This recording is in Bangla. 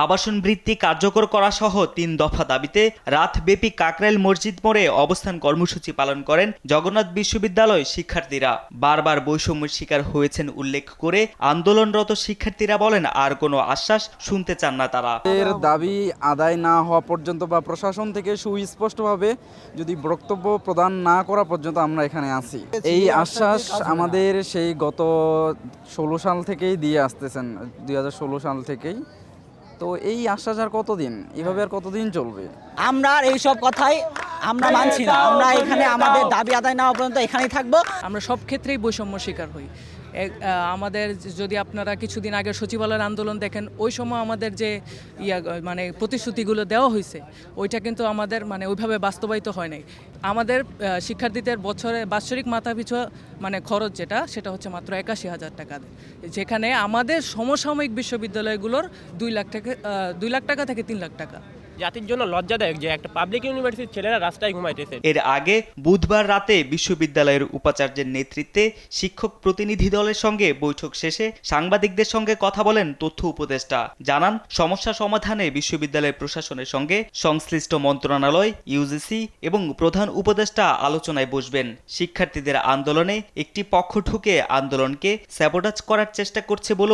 আবাসন বৃত্তি কার্যকর করা সহ ৩ দফা দাবিতে রাতব্যাপী কাকরাইল মসজিদ মোড়ে অবস্থান কর্মসূচি পালন করেন জগন্নাথ বিশ্ববিদ্যালয় শিক্ষার্থীরা। বারবার বৈষম্যের শিকার হয়েছেন উল্লেখ করে আন্দোলনরত শিক্ষার্থীরা বলেন, আর কোনো আশ্বাস শুনতে চান না তারা। এর দাবি আদায় না হওয়া পর্যন্ত বা প্রশাসন থেকে সুস্পষ্টভাবে যদি বক্তব্য প্রদান না করা পর্যন্ত আমরা এখানে আছি। এই আশ্বাস আমাদের সেই গত 16 সাল থেকেই দিয়ে আসতেছেন, 2016 সাল থেকেই। তো এই আশ্বাস আর কতদিন, এভাবে আর কতদিন চলবে? আমরা এইসব কথাই আমরা মানছি না। আমরা এখানে আমাদের দাবি আদায় না হওয়া পর্যন্ত এখানেই থাকবো। আমরা সব ক্ষেত্রেই বৈষম্য শিকার হই। আমাদের যদি আপনারা কিছুদিন আগে সচিবালয়ের আন্দোলন দেখেন, ওই সময় আমাদের যে মানে প্রতিশ্রুতিগুলো দেওয়া হয়েছে ওইটা কিন্তু আমাদের মানে ওইভাবে বাস্তবায়িত হয় নাই। আমাদের শিক্ষার্থীদের বছরে বাৎসরিক মাথাপিছু মানে খরচ সেটা হচ্ছে মাত্র ৮১,০০০ টাকা, যেখানে আমাদের সমসাময়িক বিশ্ববিদ্যালয়গুলোর 2 লাখ টাকা থেকে 3 লাখ টাকা। জাতির জন্য লজ্জাদায়ক যে একটা পাবলিক ইউনিভার্সিটির ছেলেরা রাস্তায় ঘুমাইতেছে। এর আগে বুধবার রাতে বিশ্ববিদ্যালয়ের উপাচার্যের নেতৃত্বে শিক্ষক প্রতিনিধি দলের সঙ্গে বৈঠক শেষে সাংবাদিকদের সঙ্গে কথা বলেন তথ্য উপদেষ্টা। জানান, সমস্যা সমাধানে বিশ্ববিদ্যালয় প্রশাসনের সঙ্গে সংশ্লিষ্ট মন্ত্রণালয়, ইউজিসি এবং প্রধান উপদেষ্টা আলোচনায় বসবেন। শিক্ষার্থীদের আন্দোলনে একটি পক্ষ ঢুকে আন্দোলনকে স্যাবোটাজ করার চেষ্টা করছে বলে